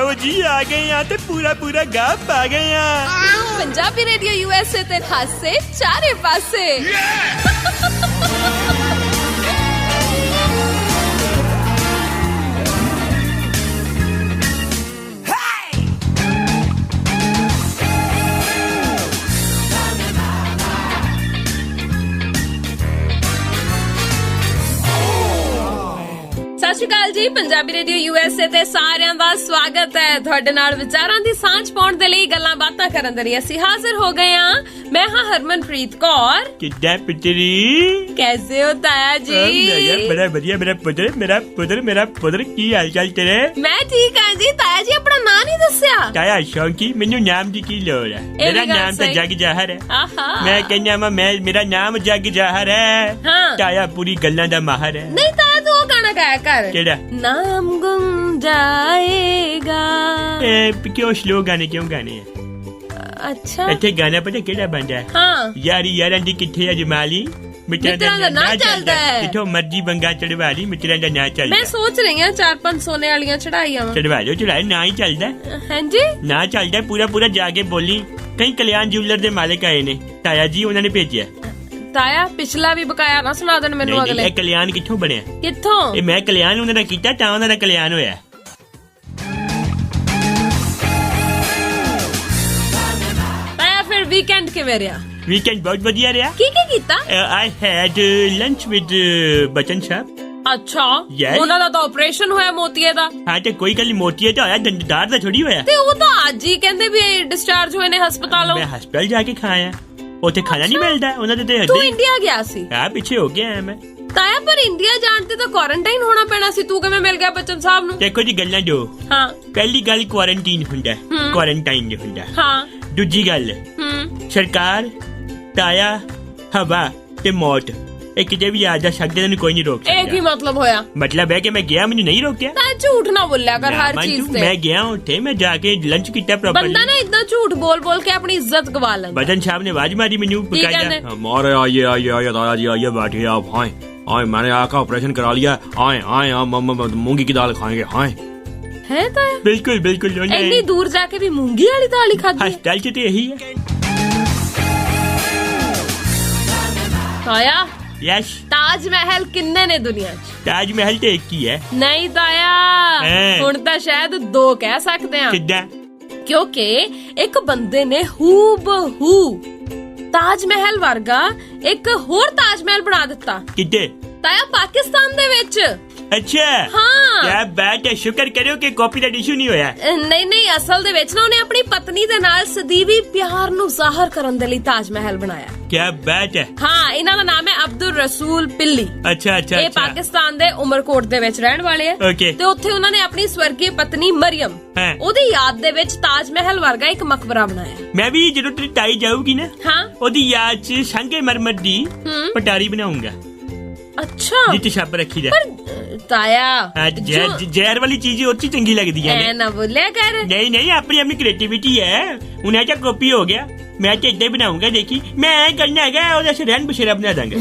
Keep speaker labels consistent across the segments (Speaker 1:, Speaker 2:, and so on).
Speaker 1: आओ जी आ गए यहाँ ते पूरा गाँव पा गए यहाँ।
Speaker 2: पंजाबी रेडियो यूएसए ते खासे चारे पासे। ਸਤਿ ਸ਼੍ਰੀ ਅਕਾਲ ਜੀ। ਪੰਜਾਬੀ ਰੇਡੀਓ यूएसए ਤੇ ਸਾਰਿਆਂ ਦਾ ਸਵਾਗਤ ਹੈ। ਤੁਹਾਡੇ ਨਾਲ ਵਿਚਾਰਾਂ ਦੀ ਸਾਂਝ ਪਾਉਣ ਦੇ ਲਈ ਗੱਲਾਂ ਬਾਤਾਂ ਕਰਨ ਦੇ ਲਈ ਅਸੀਂ ਹਾਜ਼ਰ ਹੋ ਗਏ ਹਾਂ। ਮੈਂ ਹਾਂ ਹਰਮਨਪ੍ਰੀਤ ਕੌਰ।
Speaker 1: ਕਿੱਦਾਂ ਪੁੱਤਰੀ?
Speaker 2: कैसे हो ताया जी?
Speaker 1: बड़ा बढ़िया मेरा पुत्र की हाल चाल तेरे?
Speaker 2: मैं ठीक हाँ जी। ताया जी अपना नाम नहीं दस्या।
Speaker 1: ताया शौकी मैनू नाम की लोड़ है? मेरा नाम तो जग जाहर है। मैं कहना वा मेरा नाम जग जाहर है।
Speaker 2: हाँ।
Speaker 1: ताया पूरी गल्लां दा माहर है।
Speaker 2: नहीं ताया तू वो गाना गाया कर।
Speaker 1: केड़ा?
Speaker 2: नाम गुम जाएगा।
Speaker 1: क्यों स्लो गाने क्यों गाने हैं?
Speaker 2: अच्छा
Speaker 1: ਇੱਥੇ ਗਾਣਾ ਪਤਾ ਕਿਹੜਾ ਬੰਦਾ ਹੈ?
Speaker 2: ਹਾਂ
Speaker 1: ਯਾਰੀ ਯਾਰਾਂ ਦੀ ਕਿੱਥੇ ਅਜਮਾਲੀ ਮਿੱਤਰਾਂ ਦਾ ਨਾਂ ਚੱਲਦਾ ਹੈ। ਕਿਥੋਂ ਮਰਜੀ ਬੰਗਾ ਚੜਵਾ ਲਈ ਮਿੱਤਰਾਂ ਦਾ ਨਾਂ ਚੱਲਦਾ।
Speaker 2: ਮੈਂ ਸੋਚ ਰਹੀ ਹਾਂ 4-5 ਸੋਨੇ ਵਾਲੀਆਂ ਚੜਾਈਆਂ
Speaker 1: ਚੜਵਾ ਲਓ ਚੜਾਏ ਨਾ ਹੀ ਚੱਲਦਾ।
Speaker 2: ਹਾਂਜੀ
Speaker 1: ਨਾ ਚੱਲਦਾ ਪੂਰਾ ਜਾ ਕੇ ਬੋਲੀ। ਕਈ ਕਲਿਆਣ ਜਿਊਲਰ ਦੇ ਮਾਲਕ ਆਏ ਨੇ ਤਾਇਆ ਜੀ ਉਹਨਾਂ ਨੇ ਭੇਜਿਆ।
Speaker 2: ਤਾਇਆ ਪਿਛਲਾ ਵੀ ਬਕਾਇਆ ਨਾ ਸੁਣਾ ਦੇਣ ਮੈਨੂੰ ਅਗਲੇ।
Speaker 1: ਇਹ ਕਲਿਆਣ ਕਿੱਥੋਂ ਬਣਿਆ?
Speaker 2: ਕਿੱਥੋਂ?
Speaker 1: ਇਹ ਮੈਂ ਕਲਿਆਣ ਉਹਨਾਂ ਦਾ ਕੀਤਾ ਤਾਂ ਉਹਨਾਂ ਦਾ ਕਲਿਆਣ ਹੋਇਆ।
Speaker 2: ਵੀਕਐਂਡ ਕਿਵੇਂ ਰਿਹਾ?
Speaker 1: ਵੀਕਐਂਡ ਬਹੁਤ ਵਧੀਆ ਰਿਹਾ।
Speaker 2: ਕੀ ਕੀਤਾ?
Speaker 1: I had lunch with ਬਚਨ ਸਾਹਿਬ।
Speaker 2: ਅੱਛਾ
Speaker 1: Yes.
Speaker 2: ਉਹਨਾਂ ਦਾ ਤਾਂ ਆਪਰੇਸ਼ਨ ਹੋਇਆ ਮੋਤੀਏ ਦਾ।
Speaker 1: ਹਾਂ ਤੇ ਕੋਈ ਗੱਲ ਮੋਤੀਏ ਤਾਂ ਹੋਇਆ ਦੰਦਦਾਰ ਦਾ ਥੋੜੀ ਹੋਇਆ।
Speaker 2: ਤੇ ਉਹ ਤਾਂ ਅੱਜ ਹੀ ਕਹਿੰਦੇ ਵੀ ਡਿਸਚਾਰਜ ਹੋਏ ਨੇ ਹਸਪਤਾਲੋਂ।
Speaker 1: ਮੈਂ ਹਸਪਤਾਲ ਜਾ ਕੇ ਖਾਇਆ। ਉੱਥੇ ਖਾਣਾ ਨਹੀਂ ਮਿਲਦਾ ਉਹਨਾਂ ਦੇ ਤੇ।
Speaker 2: ਤੂੰ ਇੰਡੀਆ ਗਿਆ ਸੀ?
Speaker 1: ਹਾਂ ਪਿੱਛੇ ਹੋ ਗਿਆ ਮੈਂ।
Speaker 2: ਤਾਇਆ ਪਰ ਇੰਡੀਆ ਜਾਣ ਤੇ ਤਾਂ ਕੁਆਰੰਟਾਈਨ ਹੋਣਾ ਪੈਣਾ ਸੀ। ਤੂੰ ਕਿਵੇਂ ਮਿਲ ਗਿਆ ਬਚਨ ਸਾਹਿਬ ਨੂੰ?
Speaker 1: ਦੇਖੋ ਜੀ ਗੱਲਾਂ ਦੋ।
Speaker 2: ਹਾਂ
Speaker 1: ਪਹਿਲੀ ਗੱਲ ਕੁਆਰੰਟਾਈਨ ਹੁੰਦਾ ਕੁਆਰੰਟਾਈਨ ਨਹੀਂ ਹੁੰਦਾ।
Speaker 2: ਹਾਂ
Speaker 1: ਦੂਜੀ ਗੱਲ ਸਰਕਾਰ ਤਾਇਆ ਹਵਾ ਤੇ ਮੌਤ ਇਹ ਕਿਤੇ ਵੀ ਆ ਜਾ ਸਕਦੇ ਨੇ ਕੋਈ ਨਹੀਂ ਰੋਕ ਸਕਦਾ।
Speaker 2: ਇਹ ਕੀ ਮਤਲਬ ਹੋਇਆ?
Speaker 1: ਮਤਲਬ ਹੈ ਕਿ ਮੈਂ ਗਿਆ ਮੈਨੂੰ ਨਹੀਂ ਰੋਕਿਆ।
Speaker 2: ਤਾਂ ਝੂਠ ਨਾ ਬੋਲਿਆ ਕਰ ਹਰ ਚੀਜ਼ ਤੇ।
Speaker 1: ਮੈਂ ਗਿਆ ਉੱਥੇ ਮੈਂ ਜਾ ਕੇ ਲੰਚ ਕੀਤਾ ਪ੍ਰੋਪਰਲੀ।
Speaker 2: ਬੰਦਾ ਨਾ ਇਦਾਂ ਝੂਠ ਬੋਲ ਕੇ ਆਪਣੀ ਇੱਜ਼ਤ ਗਵਾ ਲੈਂਦਾ।
Speaker 1: ਬਚਨ ਸਾਹਿਬ ਨੇ ਆਵਾਜ਼ ਮਾਰੀ ਮੈਨੂੰ ਬਕਾਇਦਾ।
Speaker 3: मारे आइए दादा जी आइए बैठिए आप। आए मैंने आका ऑपरेशन करा लिया। आए मूंगी की दाल खाएंगे।
Speaker 2: है ताया?
Speaker 1: बिल्कुल
Speaker 2: इतनी दूर जाके भी मूंगी वाली दाल ही खाती है?
Speaker 1: हॉस्टल से तो यही है।
Speaker 2: ताया
Speaker 1: यस
Speaker 2: ताजमहल किन्ने ने दुनिया च?
Speaker 1: ताजमहल तो एक ही है।
Speaker 2: नहीं ताया हुण तां शायद 2 कह सकते हैं।
Speaker 1: किद्दां?
Speaker 2: क्योंकि एक बंदे ने हूबहू ताजमहल वर्गा एक होर ताजमहल बना दिता।
Speaker 1: किद्दे?
Speaker 2: ताया पाकिस्तान दे विच।
Speaker 1: अच्छा
Speaker 2: हाँ
Speaker 1: क्या बात है। शुक्र करो कि कॉपीराइट इशू नहीं होया।
Speaker 2: नहीं असल दे विच ना ਉਹਨੇ ਆਪਣੀ ਪਤਨੀ ਦੇ ਨਾਲ ਸਦੀਵੀ ਪਿਆਰ ਨੂੰ ਜ਼ਾਹਰ ਕਰਨ ਦੇ ਲਈ ਤਾਜ ਮਹਿਲ ਬਣਾਇਆ।
Speaker 1: क्या बात है।
Speaker 2: ਹਾਂ ਇਹਨਾਂ ਦਾ ਨਾਮ ਹੈ ਅਬਦੁਲ ਰਸੂਲ ਪਿੱਲੀ।
Speaker 1: अच्छा
Speaker 2: ਇਹ ਪਾਕਿਸਤਾਨ ਦੇ ਉਮਰਕੋਟ ਦੇ ਵਿੱਚ ਰਹਿਣ ਵਾਲੇ ਆ। ਤੇ ਉੱਥੇ ਉਹਨਾਂ ਨੇ ਆਪਣੀ ਸਵਰਗੀ ਪਤਨੀ ਮਰੀਮ ਉਹਦੀ ਯਾਦ ਦੇ ਵਿੱਚ ਤਾਜ ਮਹਿਲ ਵਰਗਾ ਇੱਕ ਮਕਬਰਾ ਬਣਾਇਆ।
Speaker 1: ਮੈਂ ਵੀ ਜਦੋਂ ਤੇਰੀ ਤਾਈ ਜਾਊਗੀ ਨਾ
Speaker 2: ਹਾਂ
Speaker 1: ਉਹਦੀ ਯਾਦ 'ਚ ਸੰਗਮਰਮਰ ਦੀ ਪਟਾਰੀ ਬਣਾਉਂਗਾ।
Speaker 2: ਅੱਛਾ
Speaker 1: ਜਿੱਥੇ ਛੱਪ ਰੱਖੀ ਦਾ।
Speaker 2: ਤਾਇਆ
Speaker 1: ਜ਼ਹਿਰ ਵਾਲੀ ਚੀਜ਼ ਉੱਥੇ ਚੰਗੀ ਲੱਗਦੀਆਂ ਨੇ।
Speaker 2: ਨਾ ਬੋਲਿਆ ਕਰ।
Speaker 1: ਨਹੀਂ ਆਪਣੀ ਕ੍ਰੀਏਟੀਵਿਟੀ ਹੈ। ਹੁਣ ਇਹ ਕਾਪੀ ਹੋ ਗਿਆ। ਮੈਂ ਤੇ ਇੱਦਾਂ ਬਣਾਉਂਗਾ ਦੇਖੀ। ਮੈਂ ਇਹ ਕਰਨਾ ਹੈਗਾ ਉਹਦਾ ਰਹਿਣ ਬਸੇਰਾ ਬਣਾ ਦਾਂਗਾ।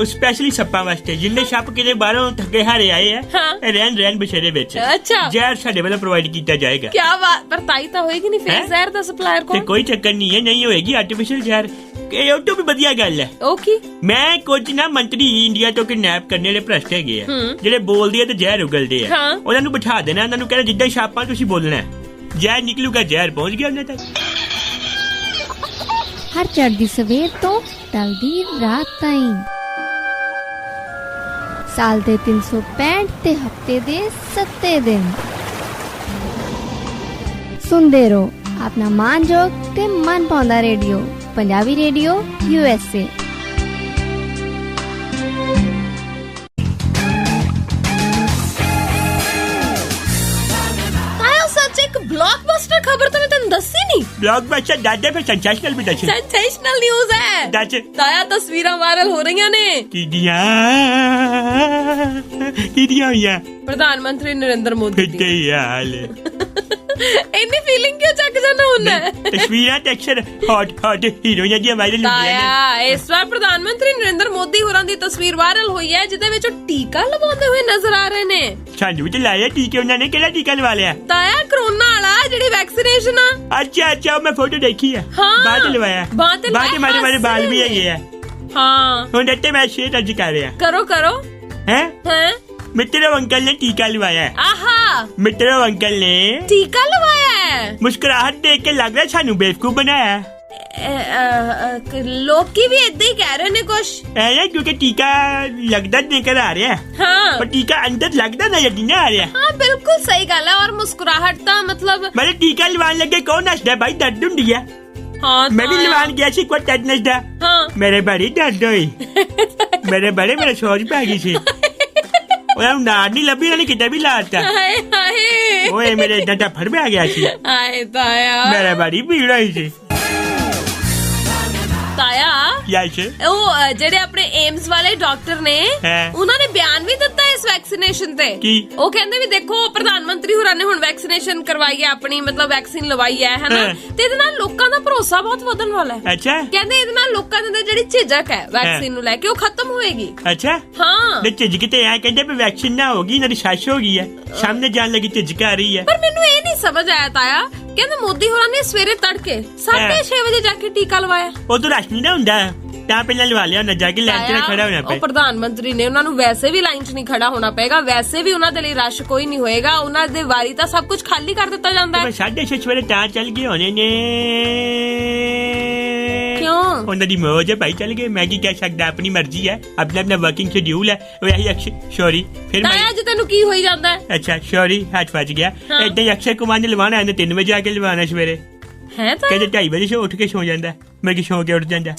Speaker 1: ਸਪੈਸ਼ਲੀ ਸੱਪਾਂ ਵਾਸਤੇ ਜਿੰਨੇ ਸੱਪ ਕਿਤੇ ਬਾਹਰੋਂ ਥੱਕੇ ਹਾਰੇ ਆਏ ਆ ਰਹਿਣ ਬਸੇਰੇ ਵਿੱਚ ਜ਼ਹਿਰ ਸਾਡੇ ਵੱਲੋਂ ਪ੍ਰੋਵਾਈਡ ਕੀਤਾ ਜਾਏਗਾ।
Speaker 2: ਕੀ ਬਾਤ। ਪਰ ਤਾਈ ਤਾਂ ਹੋਏਗੀ ਨਹੀਂ ਫਿਰ ਜ਼ਹਿਰ ਦਾ ਸਪਲਾਇਰ ਕੋਲ।
Speaker 1: ਕੋਈ ਚੱਕਰ ਨਹੀਂ ਹੈ ਨਹੀਂ ਹੋਏਗੀ ਆਰਟੀਫੀਸ਼ੀਅਲ ਜ਼ਹਿਰ। ਇਹ ਉਹ ਤੋਂ ਵੀ ਵਧੀਆ ਗੱਲ ਹੈ।
Speaker 2: ਓਕੇ
Speaker 1: ਮੈਂ ਕੁਝ ਨਾ ਮੰਤਰੀ ਇੰਡੀਆ ਤੋਂ ਕਿਡਨੈਪ ਕਰਨੇ ਵਾਲੇ ਭ੍ਰਸ਼ਟ ਹੈਗੇ ਆ ਜਿਹੜੇ ਬੋਲਦੇ ਆ ਤੇ ਜ਼ਹਿਰ ਉਗਲਦੇ ਆ। ਉਹਨਾਂ ਨੂੰ ਬਿਠਾ ਦੇਣਾ ਉਹਨਾਂ ਨੂੰ ਕਹਿਣਾ ਜਿੱਦਾਂ ਛਾਪਾਂ ਤੁਸੀਂ ਬੋਲਣਾ ਜ਼ਹਿਰ ਨਿਕਲੂਗਾ। ਜ਼ਹਿਰ ਪਹੁੰਚ ਗਿਆ ਉਹਨਾਂ ਤੱਕ।
Speaker 4: ਹਰ ਚੜ੍ਹਦੀ ਸਵੇਰ ਤੋਂ ਢਲਦੀ ਰਾਤ ਤਾਈਂ ਸਾਲ ਦੇ 365 ਤੇ ਹਫਤੇ ਦੇ 7 ਦਿਨ ਸੁਣਦੇ ਰਹੋ ਆਪਣਾ ਮਾਨਯੋਗ ਤੇ ਮਨ ਪਾਉਂਦਾ ਰੇਡੀਓ ਪੰਜਾਬੀ ਰੇਡੀਓ यूएसए।
Speaker 2: ਇੱਕ ਬਲੌਕਬਸਟਰ ਖਬਰ ਤਾਂ ਮੈਂ ਤੈਨੂੰ ਦੱਸੀ ਨਹੀਂ।
Speaker 1: ਬਲੌਕਬਸਟਰ ਦਾਦਾ ਫਿਰ ਸੈਂਸੇਸ਼ਨਲ ਵੀ ਦੱਸ।
Speaker 2: ਸੈਂਸੇਸ਼ਨਲ ਨਿਊਜ਼ ਹੈ।
Speaker 1: ਦੱਸ।
Speaker 2: ਤਾਇਆ ਤਸਵੀਰਾਂ ਵਾਇਰਲ ਹੋ ਰਹੀਆਂ ਨੇ।
Speaker 1: ਕਿਹਦੀਆਂ ਹੋਈਆਂ?
Speaker 2: ਪ੍ਰਧਾਨ ਮੰਤਰੀ ਨਰਿੰਦਰ ਮੋਦੀ ਦੀ।
Speaker 1: ਕਿੱਥੇ ਹਾਲ
Speaker 2: ਇੰਨੀ ਫੀਲਿੰਗ ਕਿਉਂ ਚੱਕ ਜਾਣਾ ਹੁੰਦਾ?
Speaker 1: ਤਸਵੀਰਾਂ ਤੇ ਅਕਸਰ ਹੌਟ ਹੀਰੋਇਨਾਂ ਦੀਆਂ ਵਾਇਰਲ ਹੁੰਦੀਆਂ ਨੇ।
Speaker 2: ਤਾਇਆ ਇਸ ਵਾਰ ਪ੍ਰਧਾਨ ਮੰਤਰੀ ਨਰਿੰਦਰ ਮੋਦੀ ਹੋਰਾਂ ਦੀ ਤਸਵੀਰ ਵਾਇਰਲ ਹੋਈ ਹੈ ਜਿਹਦੇ ਵਿੱਚ ਉਹ ਟੀਕਾ ਲਗਾਉਂਦੇ ਹੋਏ ਨਜ਼ਰ ਆ ਰਹੇ ਨੇ।
Speaker 1: ਸਾਨੂੰ ਵੀ ਤੇ ਲਾਇਆ ਟੀਕੇ ਉਹਨਾਂ ਨੇ। ਕਿਹੜਾ ਟੀਕਾ ਲਵਾ ਲਿਆ?
Speaker 2: ਤਾਇਆ ਕਰੋਨਾ ਵਾਲਾ ਜਿਹੜੀ ਵੈਕਸੀਨੇਸ਼ਨ ਆ।
Speaker 1: ਅੱਛਾ ਮੈਂ ਫੋਟੋ ਦੇਖੀ ਆ।
Speaker 2: ਹਾਂ।
Speaker 1: ਬਾਅਦ ਲਵਾਇਆ।
Speaker 2: ਬਾਅਦ ਤੇ
Speaker 1: ਮਾਰੇ ਬਾਲ ਵੀ ਹੈਗੇ ਆ।
Speaker 2: ਹਾਂ
Speaker 1: ਹੁਣ ਇੱਥੇ ਮੈਂ ਸ਼ੇਰ ਅੱਜ ਕਰ ਰਿਹਾ।
Speaker 2: ਕਰੋ
Speaker 1: ਹੈ ਮਿੱਤਰੋ ਅੰਕਲ ਨੇ ਟੀਕਾ ਲਵਾਇਆ।
Speaker 2: ਆਹਾ
Speaker 1: ਮਿੱਤਰੋ ਅੰਕਲ ਨੇ
Speaker 2: ਟੀਕਾ ਲਵਾਇਆ ਹੈ।
Speaker 1: ਮੁਸਕਰਾਹਟ ਦੇਖ ਕੇ ਲੱਗ ਰਿਹਾ ਸਾਨੂੰ ਬੇਵਕੂਫ ਬਣਾਇਆ।
Speaker 2: ਲੋਕੀ ਵੀ ਏਦਾਂ ਹੀ ਕਹਿ ਰਹੇ ਨੇ ਕੁਛ।
Speaker 1: ਐ ਕਿਉਂਕਿ ਟੀਕਾ ਲੱਗਦਾ ਨਿਕਲ ਆ ਰਿਹਾ।
Speaker 2: ਹਾਂ
Speaker 1: ਪਰ ਟੀਕਾ ਅੰਦਰ ਲੱਗਦਾ ਨਜ਼ਰ ਨਹੀਂ ਆ ਰਿਹਾ।
Speaker 2: ਹਾਂ ਬਿਲਕੁਲ ਸਹੀ ਗੱਲ ਹੈ। ਔਰ ਮੁਸਕਰਾਹਟ ਤਾਂ ਮਤਲਬ
Speaker 1: ਮੇਰੇ ਟੀਕਾ ਲਵਾਉਣ ਲੱਗੇ ਕੌਣ ਹੱਸਦਾ ਭਾਈ? ਦਰਦ ਹੁੰਦੀ ਆ।
Speaker 2: ਹਾਂ
Speaker 1: ਮੈਂ ਵੀ ਲਵਾਉਣ ਗਿਆ ਸੀ ਕੋਈ ਟੈਟਨਸ ਦਾ।
Speaker 2: ਹਾਂ
Speaker 1: ਮੇਰੇ ਬੜੀ ਦਰਦ ਹੋਈ। ਮੇਰੇ ਸੋਜ ਪੈ ਗਈ ਸੀ। ਉਹਨਾਂ ਨੂੰ ਨਾੜ ਨਹੀਂ ਲੱਭੀ, ਉਹਨਾਂ ਨੇ ਕਿਤੇ ਵੀ ਲਾਤਾ।
Speaker 2: ਹਾਏ
Speaker 1: ਓਏ ਮੇਰੇ ਏਦਾਂ ਦਾ ਫੜ ਪੈ ਗਿਆ ਸੀ।
Speaker 2: ਹਾਏ ਤਾਇਆ
Speaker 1: ਮੇਰੇ ਬੜੀ ਭੀੜ ਹੋਈ ਸੀ।
Speaker 2: ਤਾਇਆ
Speaker 1: ਯਾਸ਼
Speaker 2: ਉਹ ਜਿਹੜੇ ਆਪਣੇ ਏਮਸ ਵਾਲੇ ਡਾਕਟਰ ਨੇ
Speaker 1: ਹਾਂ।
Speaker 2: ਉਹਨਾਂ ਨੇ ਬਿਆਨ ਵੀ ਦਿੱਤਾ ਇਸ ਵੈਕਸੀਨੇਸ਼ਨ ਤੇ।
Speaker 1: ਕੀ?
Speaker 2: ਉਹ ਕਹਿੰਦੇ ਵੀ ਦੇਖੋ ਪ੍ਰਧਾਨ ਮੰਤਰੀ ਹੋਰਾਂ ਨੇ ਹੁਣ ਵੈਕਸੀਨੇਸ਼ਨ ਕਰਵਾਈ ਹੈ ਆਪਣੀ, ਮਤਲਬ ਵੈਕਸੀਨ ਲਵਾਈ ਹੈ ਹਨਾ,
Speaker 1: ਹਾਂ।
Speaker 2: ਤੇ ਇਹਦੇ ਨਾਲ ਲੋਕਾਂ ਦਾ ਭਰੋਸਾ ਬਹੁਤ ਵਧਣ ਵਾਲਾ ਹੈ।
Speaker 1: ਅੱਛਾ
Speaker 2: ਕਹਿੰਦੇ ਇਹਦੇ ਨਾਲ ਲੋਕਾਂ ਦੇ ਅੰਦਰ ਜਿਹੜੀ ਝਿਜਕ ਹੈ ਵੈਕਸੀਨ ਨੂੰ ਲੈ ਕੇ ਉਹ ਖਤਮ ਹੋਏਗੀ।
Speaker 1: ਅੱਛਾ
Speaker 2: ਹਾਂ
Speaker 1: ਤੇ ਝਿਜਕ ਤੇ ਐ ਕਹਿੰਦੇ ਵੀ ਵੈਕਸੀਨ ਨਾ ਹੋਗੀ, ਇਹਨਾਂ ਦੀ ਸ਼ਾਸ਼ ਹੋ ਗਈ ਹੈ, ਸਾਹਮਣੇ ਜਾਣ ਲੱਗੀ ਝਿਜਕ ਆ ਰਹੀ ਹੈ।
Speaker 2: ਪਰ ਮੈਨੂੰ ਇਹ ਨਹੀਂ ਸਮਝ ਆਇਆ ਤਾਇਆ, ਕਹਿੰਦੇ ਮੋਦੀ ਹੋਰਾਂ ਨੇ ਸਵੇਰੇ ਤੜਕੇ 6:30 ਵਜੇ ਜਾ ਕੇ ਟੀਕਾ ਲਵਾਇਆ।
Speaker 1: ਉਹ ਤਾਂ ਰਸ਼ ਨਹੀਂ ਨਾ ਹੁੰਦਾ, ਤਾਂ ਪਹਿਲਾਂ ਲਵਾ ਲਿਆ, ਨਾ ਜਾ ਕੇ ਲਾਈਨ 'ਚ ਨਾ ਖੜਾ ਹੋਣਾ
Speaker 2: ਉਹ
Speaker 1: ਪਏ।
Speaker 2: ਪ੍ਰਧਾਨ ਮੰਤਰੀ ਨੇ, ਉਹਨਾਂ ਨੂੰ ਵੈਸੇ ਵੀ ਲਾਈਨ 'ਚ ਨਹੀਂ ਖੜਾ ਹੋਣਾ ਪਏਗਾ, ਵੈਸੇ ਵੀ ਉਹਨਾਂ ਦੇ ਲਈ ਰਸ਼ ਕੋਈ ਨਹੀਂ ਹੋਏਗਾ, ਉਹਨਾਂ ਦੇ ਵਾਰੀ ਤਾਂ ਸਭ ਕੁਝ ਖਾਲੀ ਕਰ ਦਿੱਤਾ ਜਾਂਦਾ ਹੈ।
Speaker 1: 6:30 ਸਵੇਰੇ ਤਾਂ ਚੱਲ ਗਏ ਹੋਣੇ ਨੇ।
Speaker 2: ਕਿਉਂ?
Speaker 1: ਉਹਨਾਂ ਦੀ ਮੌਜ ਹੈ ਭਾਈ, ਚੱਲ ਗਏ। ਮੈਂ ਕੀ ਕਹਿ ਸਕਦਾ, ਆਪਣੀ ਮਰਜ਼ੀ ਹੈ, ਆਪਣਾ ਵਰਕਿੰਗ ਸ਼ਡਿਊਲ ਹੈ। ਵੈਸੇ ਸੌਰੀ ਫਿਰ
Speaker 2: ਤਾਇਆ ਅੱਜ ਤੈਨੂੰ ਕੀ ਹੋਈ ਜਾਂਦਾ ਹੈ?
Speaker 1: ਅੱਛਾ ਸੌਰੀ, ਹੱਥ ਫਸ ਗਿਆ।
Speaker 2: ਹਾਂ।
Speaker 1: ਏਦਾਂ ਹੀ ਅਕਸ਼ਰ ਕੁਮਾਰ ਨੇ ਲਵਾਉਣਾ ਹੈ, 3 ਵਜੇ ਆ ਕੇ ਲਵਾਉਣਾ ਸਵੇਰੇ।
Speaker 2: ਹੈ ਤਾਂ
Speaker 1: ਕਹਿੰਦੇ 2:30 ਵਜੇ ਸੋ ਉੱਠ ਕੇ ਸੋ ਜਾਂਦਾ, ਮੈਂ ਕਿ ਸੋ ਕੇ ਉੱਠ ਜਾਂਦਾ।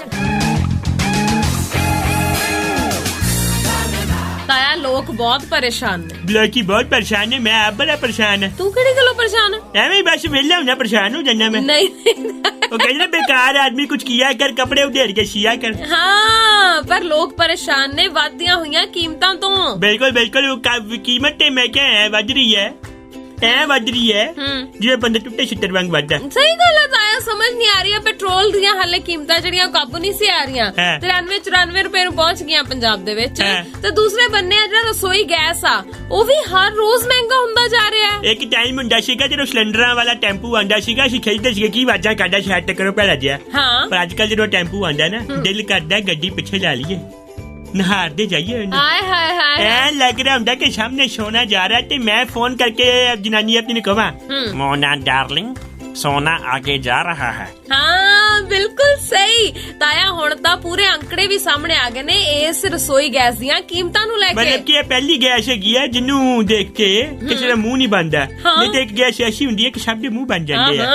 Speaker 2: ਤਾਇਆ ਲੋਕ ਬਹੁਤ ਪਰੇਸ਼ਾਨ ਨੇ।
Speaker 1: ਲੋਕੀ ਬਹੁਤ ਪਰੇਸ਼ਾਨ ਨੇ, ਮੈਂ ਆਪ ਬੜਾ ਪਰੇਸ਼ਾਨ ਹੈ।
Speaker 2: ਤੂੰ ਕਿਹੜੀ ਗੱਲੋਂ ਪਰੇਸ਼ਾਨ ਹੈ?
Speaker 1: ਐਵੇਂ ਹੀ ਬਸ ਵਿਹਲਾ ਹੁੰਦਾ, ਪਰੇਸ਼ਾਨ ਹੋ ਜਾਂਦਾ ਮੈਂ।
Speaker 2: ਨਹੀਂ
Speaker 1: ਉਹ ਕਹਿੰਦੇ ਨੇ बेकार आदमी कुछ किया कर, कपड़े उधेड़ के सिया कर।
Speaker 2: ਹਾਂ ਪਰ ਲੋਕ ਪਰੇਸ਼ਾਨ ਨੇ ਵਧਦੀਆਂ ਹੋਈਆਂ ਕੀਮਤਾਂ ਤੋਂ।
Speaker 1: बिल्कुल बिल्कुल, वो कीमत ते मैं क्या है वध रही है, ਐ ਵੱਧ ਰਹੀ ਹੈ ਜਿਵੇਂ ਬੰਦੇ ਟੁੱਟੇ ਛਿੱਤਰ ਵਾਂਗ ਵੱਧਦਾ।
Speaker 2: ਸਹੀ ਗੱਲ ਹੈ ਤਾਇਆ, ਸਮਝ ਨਹੀਂ ਆ ਰਹੀ ਹੈ। ਪੈਟਰੋਲ ਦੀਆਂ ਹਾਲੇ ਕੀਮਤਾਂ ਜਿਹੜੀਆਂ ਕਾਬੂ ਨਹੀਂ ਸੀ ਆ ਰਹੀਆਂ, 93-94 ਰੁਪਏ ਨੂੰ ਪਹੁੰਚ ਗਈਆਂ ਪੰਜਾਬ ਦੇ ਵਿੱਚ। ਤੇ ਦੂਸਰੇ ਬੰਨੇ ਜਿਹੜਾ ਰਸੋਈ ਗੈਸ ਆ ਉਹ ਵੀ ਹਰ ਰੋਜ਼ ਮਹਿੰਗਾ ਹੁੰਦਾ ਜਾ ਰਿਹਾ ਹੈ।
Speaker 1: ਇੱਕ ਟਾਈਮ ਹੁੰਦਾ ਸੀਗਾ ਜਦੋਂ ਸਿਲੰਡਰਾਂ ਵਾਲਾ ਟੈਂਪੂ ਆਂਦਾ ਸੀਗਾ, ਅਸੀਂ ਖਰੀਦਦੇ ਸੀਗੇ ਕੀ ਵਾਜਾਂ ਕੱਢਾ ਸ਼ਾਇਦ ਕਰੋ ਭੈੜਾ ਜਿਹਾ।
Speaker 2: ਹਾਂ
Speaker 1: ਪਰ ਅੱਜ ਕੱਲ ਜਦੋਂ ਟੈਂਪੂ ਆਂਦਾ ਨਾ, ਦਿਲ ਕਰਦਾ ਗੱਡੀ ਪਿੱਛੇ ਲਾ ਲਈਏ, ਨਹਾਰਦੇ ਜਾਈਏ।
Speaker 2: ਹਾਏ ਹਾਏ ਹਾਏ
Speaker 1: ਐ ਲੱਗ ਰਿਹਾ ਹੁੰਦਾ ਕਿ ਸਾਹਮਣੇ ਸੋਨਾ ਜਾ ਰਿਹਾ, ਤੇ ਮੈਂ ਫੋਨ ਕਰਕੇ ਜਨਾਨੀ ਆਪਣੀ ਨੂੰ ਕਹਾਂ, ਮੋਨਾ ਡਾਰਲਿੰਗ ਸੋਨਾ ਆਗੇ ਜਾ ਰਹਾ ਹੈ।
Speaker 2: ਹਾਂ ਬਿਲਕੁਲ ਸਹੀ ਤਾਇਆ, ਹੁਣ ਤਾਂ ਪੂਰੇ ਅੰਕੜੇ ਵੀ ਸਾਹਮਣੇ ਆ ਗਏ ਨੇ ਇਸ ਰਸੋਈ ਗੈਸ ਦੀਆਂ ਕੀਮਤਾਂ ਨੂੰ ਲੈ ਕੇ।
Speaker 1: ਮਤਲਬ ਕਿ ਇਹ ਪਹਿਲੀ ਗੈਸ ਹੈਗੀ ਹੈ ਜਿਹਨੂੰ ਦੇਖ ਕੇ ਕਿਸੇ ਦਾ ਮੂੰਹ ਨਹੀਂ ਬਣਦਾ। ਨਹੀਂ ਤੇ ਇੱਕ ਗੈਸ ਐਸੀ ਹੁੰਦੀ ਹੈ ਕਿ ਸਭ ਦੇ ਮੂੰਹ ਬਣ ਜਾਂਦੇ ਆ।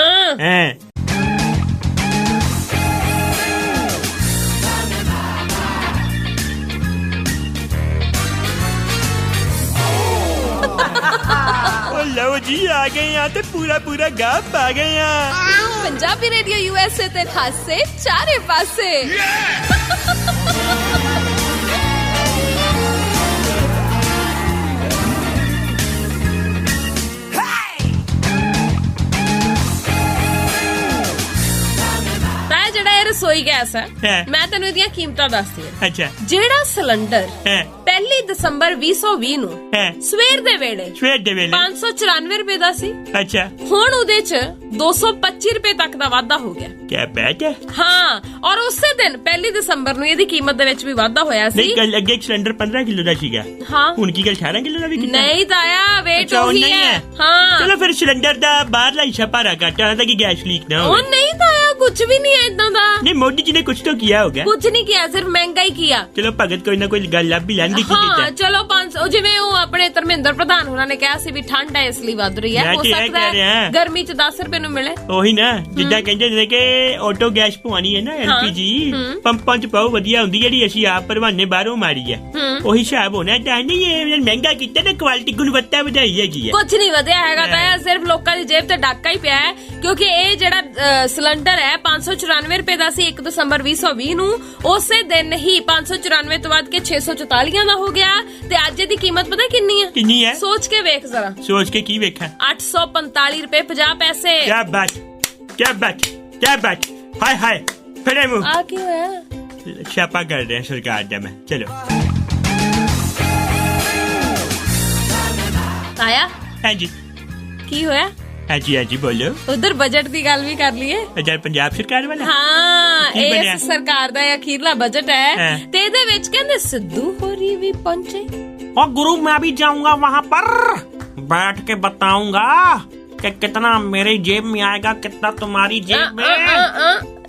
Speaker 1: ਲਓ ਜੀ ਆ ਗਏ ਆ ਤੇ ਪੂਰਾ ਗੱਪ ਆ ਗਏ ਆ।
Speaker 2: ਪੰਜਾਬੀ ਰੇਡੀਓ USA ਤੇ ਖਾਸੇ ਚਾਰੇ ਪਾਸੇ। ਜਿਹੜਾ ਇਹ ਰਸੋਈ ਗੈਸ ਹੈ, ਮੈਂ ਤੈਨੂੰ ਇਹਦੀਆਂ ਕੀਮਤਾਂ ਦੱਸਦੀ ਹਾਂ।
Speaker 1: ਅੱਛਾ
Speaker 2: ਜਿਹੜਾ ਸਿਲੰਡਰ 1 ਦਸੰਬਰ 2020 ਨੂੰ ਸਵੇਰ ਦੇ ਵੇਲੇ 594 ਰੁਪਏ ਦਾ ਸੀ।
Speaker 1: ਅੱਛਾ
Speaker 2: ਹੁਣ ਉਹਦੇ ਚ 225 ਰੁਪਏ ਤੱਕ ਦਾ ਵਾਧਾ ਹੋ ਗਿਆ।
Speaker 1: ਕਿਆ ਬੈਠ ਹੈ?
Speaker 2: ਹਾਂ, ਔਰ ਉਸੇ ਦਿਨ 1 ਦਸੰਬਰ ਨੂੰ ਇਹਦੀ ਕੀਮਤ ਦੇ ਵਿੱਚ ਵੀ ਵਾਧਾ ਹੋਇਆ ਸੀ।
Speaker 1: ਨਹੀਂ, ਗੱਲ ਅੱਗੇ ਸਿਲੰਡਰ 15 ਕਿਲੋ ਦਾ ਸੀਗਾ।
Speaker 2: ਹਾਂ
Speaker 1: ਹੁਣ ਕੀ ਗੱਲ 18 ਕਿਲੋ ਦਾ ਵੀ ਕੀਤਾ?
Speaker 2: ਨਹੀਂ ਤਾਇਆ, ਵੇਟ ਉਹੀ ਹੈ। ਹਾਂ
Speaker 1: ਚਲੋ ਫਿਰ ਸਿਲੰਡਰ ਦਾ ਬਾਹਰਲਾ ਹਿੱਸਾ ਭਾਰਾ ਘਟਾ ਤਾਂ ਕਿ ਗੈਸ ਲੀਕ ਨਾ ਹੋਵੇ।
Speaker 2: ਉਹ ਨਹੀਂ ਤਾਇਆ, ਕੁਝ ਵੀ ਨਹੀਂ ਹੈ ਇਦਾਂ ਦਾ।
Speaker 1: ਨਹੀਂ, ਮੋਦੀ ਜੀ ਨੇ ਕੁਝ ਤਾਂ ਕੀਤਾ ਹੋਗਾ।
Speaker 2: ਕੁਝ ਨਹੀਂ ਕੀਤਾ, ਸਿਰਫ ਮਹਿੰਗਾਈ ਕੀਤਾ।
Speaker 1: ਚਲੋ ਭਗਤ ਕੋਈ ਨਾ ਕੋਈ ਗੱਲ ਲੱਭ ਵੀ ਲੈਂਦੀ ਕੀ ਕੀਤਾ।
Speaker 2: ਹਾਂ ਚਲੋ 500, ਜਿਵੇਂ ਉਹ ਆਪਣੇ ਧਰਮਿੰਦਰ ਪ੍ਰਧਾਨ ਉਹਨਾਂ ਨੇ ਕਿਹਾ ਸੀ ਵੀ ਠੰਡ ਹੈ ਇਸ ਲਈ ਵੱਧ ਰਹੀ ਹੈ। ਹੋ ਸਕਦਾ ਹੈ ਗਰਮੀ ਚ 10 ਰੁਪਏ ਨੂੰ ਮਿਲੇ।
Speaker 1: ਉਹੀ ਨਾ, ਜਿੱਦਾਂ ਕਹਿੰਦੇ ਨੇ ਕਿ ਆਟੋ ਗੈਸ ਪਵਾਣੀ ਹੈ ਨਾ, LPG ਪੰਪਾਂ ਚ ਪਾਓ, ਵਧੀਆ ਹੁੰਦੀ, ਜਿਹੜੀ ਅਸੀਂ ਆਪ ਭਰਵਾਨੇ ਬਾਹਰੋਂ ਮਾਰੀ ਹੈ। ਉਹੀ ਹਿਸਾਬ ਹੋਣਾ ਤਾਂ ਨਹੀਂ, ਇਹ ਮਹਿੰਗਾ ਕੀਤਾ ਨਾ, ਕੁਆਲਿਟੀ ਗੁਣਵੱਤਾ ਵਧਾਈ ਹੈਗੀ ਹੈ।
Speaker 2: ਕੁਝ ਨਹੀਂ ਵਧਿਆ ਹੈਗਾ ਤਾਂ ਸਿਰਫ ਲੋਕਾਂ ਦੀ ਜੇਬ ਤੇ ਡਾਕਾ ਹੀ ਪਿਆ ਹੈ, ਕਿਉਂਕਿ ਇਹ ਜਿਹੜਾ ਸਿਲੰਡਰ ਹੈ ਹੈ 594 ਰੁਪਏ ਦਾ ਸੀ 1 ਦਸੰਬਰ 2020 ਨੂੰ, ਉਸੇ ਦਿਨ ਹੀ 594 ਤੋਂ ਵੱਧ ਕੇ 644 ਦਾ ਹੋ ਗਿਆ। ਤੇ ਅੱਜ ਦੀ ਕੀਮਤ ਪਤਾ ਕਿੰਨੀ ਹੈ?
Speaker 1: ਕਿੰਨੀ ਹੈ?
Speaker 2: ਸੋਚ ਕੇ ਵੇਖ ਜ਼ਰਾ।
Speaker 1: ਸੋਚ ਕੇ ਕੀ ਵੇਖਾਂ?
Speaker 2: 845 ਰੁਪਏ 50 ਪੈਸੇ।
Speaker 1: क्या बात, क्या बात, क्या बात। हाय हाय फिरे मुंह
Speaker 2: ਆ ਕੀ ਹੋਇਆ?
Speaker 1: छापा कर रहे हैं सरकार ਦਾ मैं। चलो
Speaker 2: ਆਇਆ
Speaker 1: हाँ जी,
Speaker 2: ਕੀ ਹੋਇਆ?
Speaker 1: हाँ जी, हाँ जी बोलो।
Speaker 2: ਉਧਰ ਬਜਟ ਦੀ ਗੱਲ ਵੀ ਕਰ ਲਈਏ।
Speaker 1: अजय पंजाब सरकार वाला।
Speaker 2: ਹਾਂ,
Speaker 1: ਕੀ ਬਣਿਆ?
Speaker 2: ਇਸ ਸਰਕਾਰ ਦਾ ਇਹ ਅਖੀਰਲਾ ਬਜਟ ਹੈ
Speaker 1: ਹਾਂ।
Speaker 2: ਤੇ ਇਹਦੇ ਵਿੱਚ ਕਹਿੰਦੇ ਸਿੱਧੂ ਹੋਰੀ ਵੀ ਪਹੁੰਚੇ।
Speaker 3: और गुरु मैं भी जाऊंगा वहाँ पर, बैठ के बताऊंगा कि कितना मेरी जेब में आएगा, कितना तुम्हारी जेब में।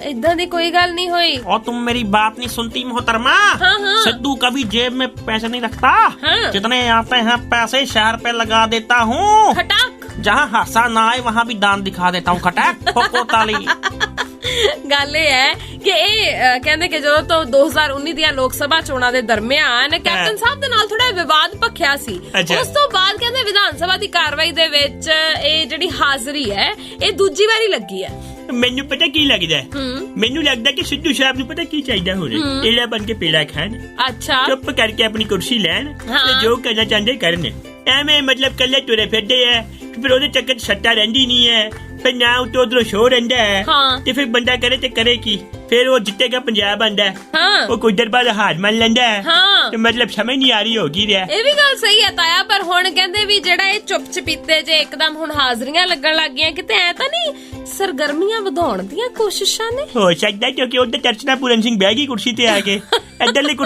Speaker 2: इधर दी कोई गल नहीं हुई।
Speaker 3: और तुम मेरी बात नहीं सुनती मोहतरमा।
Speaker 2: हाँ, हाँ।
Speaker 3: सिद्धू कभी जेब में पैसे नहीं रखता।
Speaker 2: हाँ।
Speaker 3: जितने आते हैं पैसे शहर पे लगा देता हूँ।
Speaker 2: खटाक
Speaker 3: जहाँ हादसा ना आए वहाँ भी दान दिखा देता हूँ। खटाक ठोको ताली।
Speaker 2: ਗੱਲ ਇਹ ਹੈ ਕਿ ਇਹ ਕਹਿੰਦੇ ਕਿ ਜਦੋਂ ਤੋਂ 2019 ਦੀਆਂ ਲੋਕ ਸਭਾ ਚੋਣਾਂ ਦੇ ਦਰਮਿਆਨ ਕੈਪਟਨ ਸਾਹਿਬ ਦੇ ਨਾਲ ਥੋੜਾ ਵਿਵਾਦ ਭਖਿਆ ਸੀ। ਉਸ ਤੋਂ ਬਾਅਦ ਕਹਿੰਦੇ ਵਿਧਾਨ ਸਭਾ ਦੀ ਕਾਰਵਾਈ ਦੇ ਵਿੱਚ ਇਹ ਜਿਹੜੀ ਹਾਜ਼ਰੀ ਹੈ ਇਹ ਦੂਜੀ ਵਾਰੀ ਲੱਗੀ ਹੈ।
Speaker 1: ਮੈਨੂੰ ਪਤਾ ਕੀ ਲੱਗਦਾ ਹੈ? ਮੈਨੂੰ ਲੱਗਦਾ ਕਿ ਸਿੱਧੂ ਸਾਹਿਬ ਨੂੰ ਪਤਾ ਕੀ ਚਾਹੀਦਾ ਹੋਵੇ, ਇਹਲਾ ਬਣ ਕੇ ਪੇੜਾ ਖਾਣ,
Speaker 2: ਅੱਛਾ
Speaker 1: ਚੁੱਪ ਕਰਕੇ ਆਪਣੀ ਕੁਰਸੀ ਲੈਣ
Speaker 2: ਹਾਂ।
Speaker 1: ਤੇ ਜੋ ਕਰਨਾ ਚਾਹੁੰਦੇ ਕਰਨ। ਐਵੇਂ ਮਤਲਬ ਕੱਲੇ ਤੁਰੇ ਫਿਰਦੇ ਆ, ਫਿਰ ਉਹਦੇ ਚੱਕਰ 'ਚ ਸੱਟਾ ਰਹਿੰਦੀ ਨਹੀਂ ਹੈ, ਫਿਰ ਨਾ ਉਤੋਂ ਉਧਰੋਂ ਸ਼ੋਰ ਰਹਿੰਦਾ ਹੈ
Speaker 2: ਹਾਂ।
Speaker 1: ਤੇ ਫਿਰ ਬੰਦਾ ਕਰੇ ਤੇ ਕਰੇ ਕੀ? ਫਿਰ ਉਹ ਜਿੱਤੇਗਾ ਪੰਜਾਬ ਆਂਦਾ
Speaker 2: ਹਾਂ,
Speaker 1: ਉਹ ਕੁਝ ਦੇਰ ਬਾਅਦ ਹਾਰ ਮੰਨ ਲੈਂਦਾ ਹੈ
Speaker 2: ਹਾਂ।
Speaker 1: ਤੇ ਮਤਲਬ ਸਮਝ ਨਹੀਂ ਆ ਰਹੀ ਹੋ ਕੀ ਰਿਹਾ।
Speaker 2: ਇਹ ਵੀ ਗੱਲ ਸਹੀ ਹੈ ਤਾਇਆ, ਪਰ ਹੁਣ ਕਹਿੰਦੇ ਵੀ ਜਿਹੜਾ ਇਹ ਚੁੱਪ ਚਪੀਤੇ ਜੇ ਇੱਕਦਮ ਹੁਣ ਹਾਜ਼ਰੀਆਂ ਲੱਗਣ ਲੱਗ ਗਈਆਂ, ਕਿਤੇ ਐ ਤਾਂ ਨਹੀਂ ਸਰਗਰਮੀਆਂ ਵਧਾਉਣ ਦੀਆਂ ਕੋਸ਼ਿਸ਼ਾਂ ਨੇ?
Speaker 1: ਹੋ ਸਕਦਾ ਕਿਉਂਕਿ ਉਹਦੇ ਚਰਚਨਾ ਪੂਰਨ ਸਿੰਘ ਬਹਿ ਗਈ ਕੁਰਸੀ ਤੇ ਆ ਕੇ ਇੱਧਰਲੀ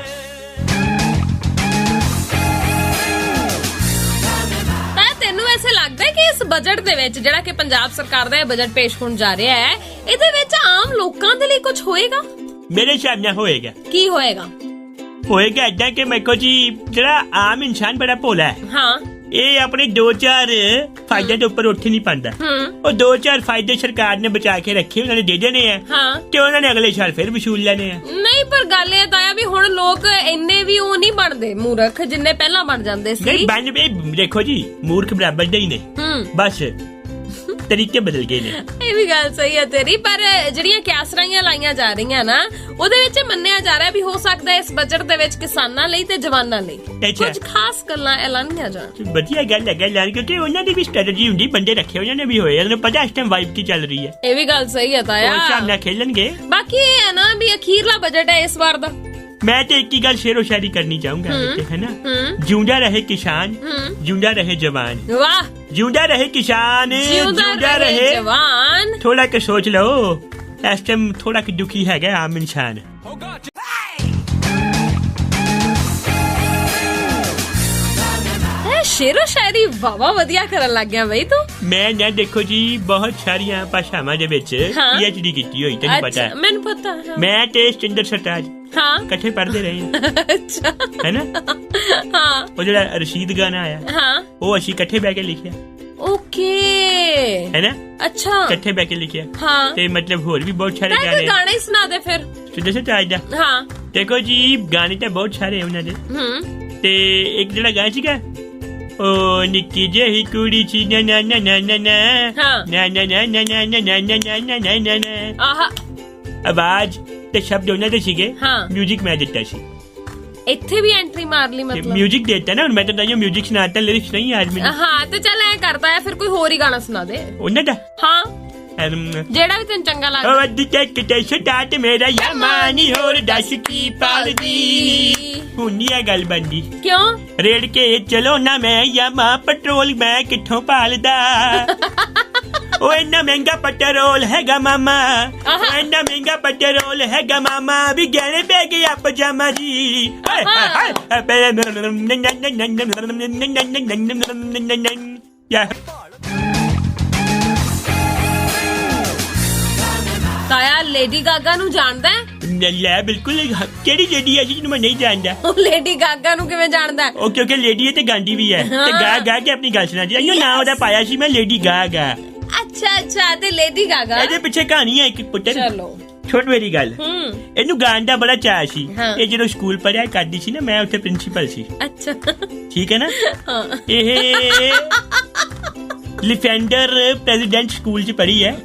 Speaker 2: ਤੈਨੂੰ ਐਸੇ ਲੱਗਦਾ ਹੈ ਕਿ ਇਸ ਬਜਟ ਦੇ ਵਿੱਚ ਜਿਹੜਾ ਕਿ ਪੰਜਾਬ ਸਰਕਾਰ ਦਾ ਇਹ ਬਜਟ ਪੇਸ਼ ਹੋਣ ਜਾ ਰਿਹਾ ਹੈ, ਇਹਦੇ ਵਿੱਚ ਆਮ ਲੋਕਾਂ ਦੇ ਲਈ ਕੁਝ ਹੋਏਗਾ?
Speaker 1: ਮੇਰੇ ਹਿਸਾਬ ਨਾਲ ਹੋਏਗਾ।
Speaker 2: ਕੀ ਹੋਏਗਾ?
Speaker 1: ਹੋਏਗਾ ਏਦਾਂ ਕਿ ਮੈਕੋ ਜੀ ਜਿਹੜਾ ਆਮ ਇਨਸਾਨ ਬੜਾ ਭੋਲਾ ਹੈ,
Speaker 2: ਹਾਂ,
Speaker 1: ਇਹ ਆਪਣੇ 2-4 ਫਾਇਦੇ ਦੇ ਉੱਪਰ ਉੱਠ ਨਹੀਂ ਪਾਉਂਦਾ। ਉਹ 2-4 ਫਾਇਦੇ ਸਰਕਾਰ ਨੇ ਬਚਾ ਕੇ ਰੱਖੇ, ਉਹਨਾਂ ਨੇ ਦੇ ਦੇਣੇ ਆ
Speaker 2: ਹਾਂ,
Speaker 1: ਤੇ ਉਹਨਾਂ ਨੇ ਅਗਲੇ ਸਾਲ ਫਿਰ ਵਸੂਲ ਲੈਣੇ ਆ।
Speaker 2: ਨਹੀਂ ਪਰ ਗੱਲ ਇਹ ਤਾਂ ਆ ਵੀ ਹੁਣ ਲੋਕ ਇੰਨੇ ਵੀ ਉਹ ਨਹੀਂ ਬਣਦੇ ਮੂਰਖ ਜਿੰਨੇ ਪਹਿਲਾਂ ਬਣ ਜਾਂਦੇ ਸੀ।
Speaker 1: ਨਹੀਂ ਬਣ ਵੀ ਦੇਖੋ ਜੀ, ਮੂਰਖ ਬਰਾਬਰ ਦੇ ਹੀ ਨੇ, ਬਸ ਤਰੀਕੇ ਬਦਲ ਗਏ ਨੇ।
Speaker 2: ਇਹ ਵੀ ਗੱਲ ਸਹੀ ਹੈ ਤੇਰੀ, ਪਰ ਜਿਹੜੀਆਂ ਕਿਆਸਰਾਈਆਂ ਲਾਈਆਂ ਜਾ ਰਹੀਆਂ ਨਾ, ਉਹਦੇ ਵਿੱਚ ਮੰਨਿਆ ਜਾ ਰਿਹਾ ਵੀ ਹੋ ਸਕਦਾ ਇਸ ਬਜਟ ਦੇ ਵਿੱਚ ਕਿਸਾਨਾਂ ਲਈ ਤੇ ਜਵਾਨਾਂ ਲਈ ਕੁਝ ਖਾਸ ਗੱਲਾਂ ਐਲਾਨੀਆਂ ਜਾਣ।
Speaker 1: ਵਧੀਆ ਗੱਲ ਹੈ ਐਲਾਨ, ਕਿਉਂਕਿ ਉਹਨਾਂ ਦੀ ਵੀ ਸਟ੍ਰੈਟਜੀ ਹੁੰਦੀ, ਬੰਦੇ ਰੱਖੇ ਉਹਨਾਂ ਨੇ ਵੀ ਹੋਏ, ਉਹਨਾਂ ਨੂੰ ਪਤਾ ਇਸ ਟਾਈਮ ਵਾਈਬ ਕੀ ਚੱਲ ਰਹੀ ਹੈ।
Speaker 2: ਇਹ ਵੀ ਗੱਲ ਸਹੀ ਹੈ ਤਾਇਆ,
Speaker 1: ਉਹ ਸਾਹਮਣੇ ਖੇਲਣਗੇ।
Speaker 2: ਬਾਕੀ ਇਹ ਹੈ ਨਾ ਵੀ ਅਖੀਰਲਾ ਬਜਟ ਹੈ ਇਸ ਵਾਰ ਦਾ।
Speaker 1: ਮੈਂ ਤੇ ਇੱਕ ਹੀ ਗੱਲ ਸ਼ੇਰੋ ਸ਼ਾਇਰੀ ਕਰਨੀ ਚਾਹੂੰਗਾ, ਹੈ ਨਾ, ਜਿਉਂਦਾ ਰਹੇ ਕਿਸਾਨ, ਜਿਉਂਦਾ ਰਹੇ ਜਵਾਨ।
Speaker 2: ਵਾਹ,
Speaker 1: ਜਿਉਂਦਾ ਰਹੇ ਕਿਸਾਨ, ਜਿਉਂਦਾ ਰਹੇ
Speaker 2: ਜਵਾਨ।
Speaker 1: ਥੋੜਾ ਕਿ ਸੋਚ ਲਓ, ਇਸ ਟਾਈਮ ਥੋੜਾ ਕਿ ਦੁਖੀ ਹੈਗਾ ਆਮ ਇਨਸਾਨ।
Speaker 2: ਸ਼ੇਰੋ ਸ਼ਾਇਰੀ ਵਾਵਾ ਵਧੀਆ ਕਰਨ ਲੱਗ ਗਿਆ ਬਈ ਤੂੰ।
Speaker 1: ਮੈਂ ਨਾ ਦੇਖੋ ਜੀ ਬਹੁਤ ਸਾਰੀਆਂ ਭਾਸ਼ਾਵਾਂ ਦੇ ਵਿੱਚ PhD ਕੀਤੀ ਹੋਈ, ਤੈਨੂੰ ਪਤਾ ਹੈ?
Speaker 2: ਮੈਨੂੰ ਪਤਾ ਹੈ।
Speaker 1: ਮੈਂ ਤੇ ਸਤਿੰਦਰ ਸਰਤਾਜ
Speaker 2: ਹਾਂ
Speaker 1: ਇਕੱਠੇ ਪੜ੍ਹਦੇ ਰਹੇ ਹਾਂ।
Speaker 2: ਅੱਛਾ,
Speaker 1: ਹੈ ਨਾ?
Speaker 2: ਹਾਂ।
Speaker 1: ਉਹ ਜਿਹੜਾ ਰਸ਼ੀਦ ਗਾਣਾ ਆਇਆ, ਹਾਂ, ਉਹ ਅਸੀਂ ਇਕੱਠੇ ਬਹਿ ਕੇ ਲਿਖਿਆ।
Speaker 2: ਓਕੇ,
Speaker 1: ਹੈ ਨਾ?
Speaker 2: ਅੱਛਾ,
Speaker 1: ਇਕੱਠੇ ਬਹਿ ਕੇ ਲਿਖਿਆ।
Speaker 2: ਹਾਂ, ਤੇ
Speaker 1: ਮਤਲਬ ਹੋਰ ਵੀ ਬਹੁਤ ਸਾਰੇ
Speaker 2: ਗਾਣੇ। ਗਾਣਾ ਹੀ ਸੁਣਾ ਦੇ ਫਿਰ
Speaker 1: ਸਤਿੰਦਰ ਸਰਤਾਜ ਦਾ।
Speaker 2: ਹਾਂ, ਦੇਖੋ
Speaker 1: ਜੀ ਗਾਣੇ ਤਾਂ ਬਹੁਤ ਸਾਰੇ ਉਹਨਾਂ ਦੇ, ਤੇ ਇੱਕ ਜਿਹੜਾ ਗਾਣਾ ਸੀਗਾ, ਓ ਨਿੱਕੀ ਜਿਹੀ ਕੁੜੀ ਸੀ ਨਾ ਨਾ ਨਾ ਨਾ ਨਾ ਨਾ ਨਾ ਨਾ ਨਾ ਨਾ ਨਾ ਨਾ ਨਾ ਨਾ ਨਾ ਨਾ, ਆਹਾ ਆਵਾਜ਼ ਤੇ ਸ਼ਬਦ ਉਹਨਾਂ ਦੇ ਸੀਗੇ, ਮਿਊਜ਼ਿਕ ਮੈਂ ਦਿੱਤਾ ਸੀ। ਇੱਥੇ ਵੀ ਐਂਟਰੀ ਮਾਰ ਲਈ, ਮਤਲਬ ਮਿਊਜ਼ਿਕ ਦੇਤਾ ਨਾ, ਮੈਂ ਤਾਂ ਨਹੀਂ ਮਿਊਜ਼ਿਕ ਸੁਣਾਤਾ, ਲਿਰਿਕਸ ਨਹੀਂ ਯਾਦ ਮੈਨੂੰ। ਹਾਂ ਤੇ ਚੱਲ ਐ ਕਰਦਾ ਹੈ, ਫਿਰ ਕੋਈ ਹੋਰ ਹੀ ਗਾਣਾ ਸੁਣਾ ਦੇ ਉਹਨਾਂ ਦਾ। ਹਾਂ, ਜਿਹੜਾ ਵੀ ਤੈਨੂੰ ਚੰਗਾ ਲੱਗਦਾ। ਉਹ ਅੱਧੀ ਕਿਤੇ ਸਟਾਰਟ ਮੇਰਾ ਯਾਮਾਨੀ ਹੋਰ ਦੱਸ ਕੀ ਪਾਲਦੀ, ਹੁਣੀ ਆ ਗੱਲ ਬੰਦੀ ਕਿਉਂ? ਰੇੜ ਕੇ ਚਲੋ ਨਾ ਮੈਂ ਯਾਮਾ, ਪੈਟਰੋਲ ਮੈਂ ਕਿੱਥੋਂ ਪਾਲਦਾ। ਉਹ ਇੰਨਾ ਮਹਿੰਗਾ ਪੈਟਰੋਲ ਹੈਗਾ ਮਾਮਾ, ਇੰਨਾ ਮਹਿੰਗਾ ਪੈਟਰੋਲ ਹੈਗਾ ਮਾਮਾ, ਵੀ ਗਹਿਣੇ ਪੈ ਗਿਆ ਪਜਾਮਾ ਜੀ। ਤਾਇਆ ਲੇਡੀ ਗਾਗਾ ਨੂੰ ਜਾਣਦਾ ਹੈ? ਲੈ ਬਿਲਕੁਲ, ਕਿਹੜੀ ਲੇਡੀ ਹੈ ਜਿਹਨੂੰ ਮੈਂ ਨਹੀਂ ਜਾਣਦਾ? ਉਹ ਲੇਡੀ ਗਾਗਾ ਨੂੰ ਕਿਵੇਂ ਜਾਣਦਾ? ਉਹ ਕਿਉਂਕਿ ਲੇਡੀ ਹੈ ਤੇ ਗਾਂਡੀ ਵੀ ਹੈ, ਤੇ ਗਾ ਗਾ ਕੇ ਆਪਣੀ ਗੱਲ ਸੁਣਾ ਜੀ। ਇਹ ਨਾਂ ਉਹਦਾ ਪਾਇਆ ਸੀ ਮੈਂ, ਲੇਡੀ ਗਾਗਾ। ਅੱਛਾ ਅੱਛਾ, ਤੇ ਲੇਡੀ ਗਾਗਾ ਇਹਦੇ ਪਿੱਛੇ ਕਹਾਣੀ ਹੈ ਇੱਕ ਪੁੱਤਰ। ਚਲੋ ਛੋਟ ਮੇਰੀ ਗੱਲ, ਇਹਨੂੰ ਗਾਣ ਦਾ ਬੜਾ ਚਾਅ ਸੀ। ਇਹ ਜਦੋਂ ਸਕੂਲ ਪੜ੍ਹਿਆ ਕਰਦੀ ਸੀ ਨਾ, ਮੈਂ ਉੱਥੇ ਪ੍ਰਿੰਸੀਪਲ ਸੀ। ਅੱਛਾ ਠੀਕ ਹੈ ਨਾ? ਇਹ ਲਿਫੈਂਡਰ ਪ੍ਰੈਜ਼ੀਡੈਂਟ ਸਕੂਲ ਚ ਪੜ੍ਹੀ ਹੈ।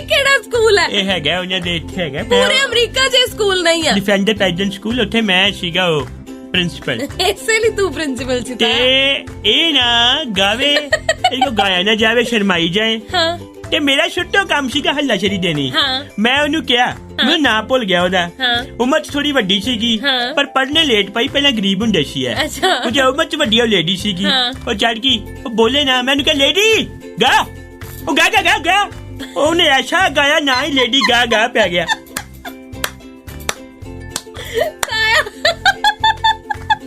Speaker 1: ਕਿਹੜਾ ਸਕੂਲ ਹੈ? ਇਹ ਹੈਗਾ ਉਹਨਾਂ ਦੇ ਇੱਥੇ ਹੈਗਾ
Speaker 2: ਪੂਰੇ ਅਮਰੀਕਾ 'ਚ ਸਕੂਲ ਨਹੀਂ ਆ।
Speaker 1: ਡਿਫੈਂਡਰ ਪੈਜਨ ਸਕੂਲ, ਉੱਥੇ ਮੈਂ ਸੀਗਾ ਉਹ ਪ੍ਰਿੰਸੀਪਲ।
Speaker 2: ਇਸੇ ਲਈ ਤੂੰ ਪ੍ਰਿੰਸੀਪਲ ਸੀ।
Speaker 1: ਤੇ ਇਹ ਨਾ ਗਾਵੇ, ਇਹਨੂੰ ਗਾਇਆ ਨਾ ਜਾਵੇ, ਸ਼ਰਮਾਈ ਜਾਏ।
Speaker 2: ਹਾਂ
Speaker 1: ਤੇ ਮੇਰਾ ਛੋਟਾ ਕੰਮ ਸੀਗਾ ਹੱਲਾਸ਼ੇਰੀ ਦੇਣੀ।
Speaker 2: ਹਾਂ।
Speaker 1: ਮੈਂ ਉਹਨੂੰ ਕਿਹਾ, ਮੈਂ ਨਾਂ ਭੁੱਲ ਗਿਆ ਉਹਦਾ।
Speaker 2: ਹਾਂ।
Speaker 1: ਉਮਰ ਚ ਥੋੜੀ ਵੱਡੀ ਸੀਗੀ
Speaker 2: ਹਾਂ।
Speaker 1: ਪਰ ਪੜ੍ਹਨੇ ਲੇਟ ਪਈ, ਪਹਿਲਾਂ ਗਰੀਬ ਹੁੰਦੇ ਸੀ।
Speaker 2: ਅੱਛਾ।
Speaker 1: ਉਹ ਜੇ ਉਮਰ ਚ ਵੱਡੀ ਉਹ ਲੇਡੀ ਸੀਗੀ,
Speaker 2: ਹਾਂ।
Speaker 1: ਉਹ ਚੜ ਗਈ, ਉਹ ਬੋਲੇ ਨਾ, ਮੈਨੂੰ ਕਿਹਾ ਲੇਡੀ ਗਾ, ਉਹ ਗਾ ਗਾ ਗਾ ਗਾ, ਉਹਨੇ ਐਸਾ ਗਾਇਆ ਨਾ ਹੀ ਲੇਡੀ ਗਾ ਗਾ ਪੈ ਗਿਆ।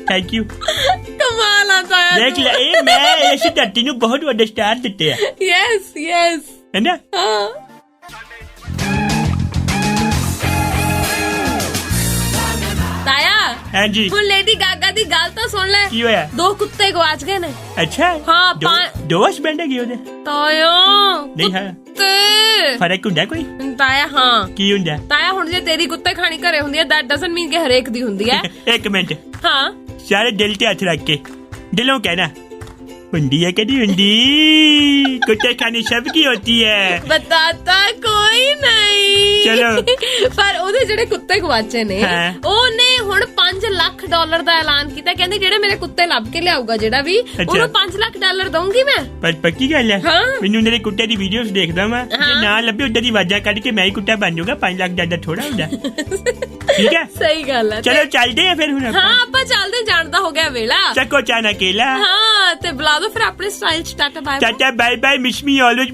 Speaker 1: Thank you.
Speaker 2: ਕਮਾਲ ਆ ਤਾਇਆ।
Speaker 1: ਦੇਖ ਲੈ, ਇਹ ਮੈਂ ਇਸ ਧਰਤੀ ਨੂੰ ਬਹੁਤ ਵੱਡੇ ਸਟਾਰ ਦਿੱਤੇ ਆ।
Speaker 2: Yes yes.
Speaker 1: ਹੈ ਨਾ?
Speaker 2: ਹਾਂ। ਤਾਇਆ
Speaker 1: ਹਾਂਜੀ।
Speaker 2: ਹੁਣ ਲੇਡੀ ਗਾਗਾ ਦੀ ਗੱਲ ਤਾਂ ਸੁਣ ਲੈ।
Speaker 1: ਕੀ ਹੋਇਆ?
Speaker 2: 2 ਕੁੱਤੇ ਗਵਾਚ ਗਏ ਨੇ।
Speaker 1: ਅੱਛਾ।
Speaker 2: ਹਾਂ,
Speaker 1: ਦੋ ਹਸਬੈਂਡ ਹੈਗੇ ਉਹਦੇ?
Speaker 2: ਤਾਇਆ
Speaker 1: ਨਹੀਂ ਹੈ।
Speaker 2: ਕੁੱਤੇ।
Speaker 1: ਫਰਕ ਹੁੰਦਾ ਕੋਈ?
Speaker 2: ਤਾਇਆ ਹਾਂ।
Speaker 1: ਕੀ ਹੁੰਦਾ?
Speaker 2: ਤਾਇਆ ਹੁਣ ਜੇ ਤੇਰੀ ਕੁੱਤੇ ਖਾਣੀ ਘਰੇ ਹੁੰਦੀ ਹੈ, ਦੈਟ ਡਸਨਟ ਮੀਨ ਕਿ ਹਰੇਕ ਦੀ ਹੁੰਦੀ ਹੈ।
Speaker 1: ਇੱਕ ਮਿੰਟ,
Speaker 2: ਹਾਂ।
Speaker 1: ਸਾਰੇ ਦਿਲ ਤੇ ਹੱਥ ਰੱਖ ਕੇ ਦਿਲੋਂ ਕਹਿਣਾ, ਹੁੰਦੀ है कभी हुंडी, कुत्ते खानी सबकी होती है।
Speaker 2: बताता कोई नहीं।
Speaker 1: चलो।
Speaker 2: पर ਉਹਦੇ ਜਿਹੜੇ ਕੁੱਤੇ ਗਵਾਚੇ ਨੇ, ਉਹਨੇ ਹੁਣ $5 ਲੱਖ ਦਾ ਐਲਾਨ ਕੀਤਾ। ਕਹਿੰਦੇ ਜਿਹੜੇ ਮੇਰੇ ਕੁੱਤੇ ਲੱਭ ਕੇ ਲਿਆਊਗਾ ਜਿਹੜਾ ਵੀ, ਉਹਨੂੰ $5 ਲੱਖ ਦਊਂਗੀ ਮੈਂ।
Speaker 1: ਪਰ ਪੱਕੀ ਗੱਲ ਹੈ।
Speaker 2: ਹਾਂ।
Speaker 1: ਮੈਨੂੰ ਮੇਰੇ ਕੁੱਤੇ ਦੀ ਵੀਡੀਓਜ਼ ਦੇਖਦਾ ਮੈਂ, ਜੇ ਨਾ ਲੱਭੇ ਉਧਰ ਦੀ ਆਵਾਜ਼ਾਂ ਕੱਢ ਕੇ ਮੈਂ ਹੀ ਕੁੱਤਾ ਬਣ ਜਾਊਗਾ। $5 ਲੱਖ ਥੋੜਾ ਹੁੰਦਾ। ਠੀਕ ਹੈ,
Speaker 2: ਸਹੀ ਗੱਲ ਹੈ।
Speaker 1: ਚਲੋ ਚੱਲਦੇ ਆ ਫਿਰ ਹੁਣ।
Speaker 2: ਹਾਂ ਆਪਾਂ ਚੱਲਦੇ, ਜਾਣਦਾ ਹੋ ਗਿਆ ਵੇਲਾ।
Speaker 1: ਚੱਕੋ ਚਾਨਾ ਕੇਲਾ।
Speaker 2: ਹਾਂ ਤੇ ਬੁਲਾ ਦੋ ਫਿਰ ਆਪਣੇ ਸਟਾਈਲ ਚ। ਟਾਟਾ ਬਾਏ
Speaker 1: ਬਾਏ, ਮਿਸ ਮੀ ਆਲਵੇਜ਼।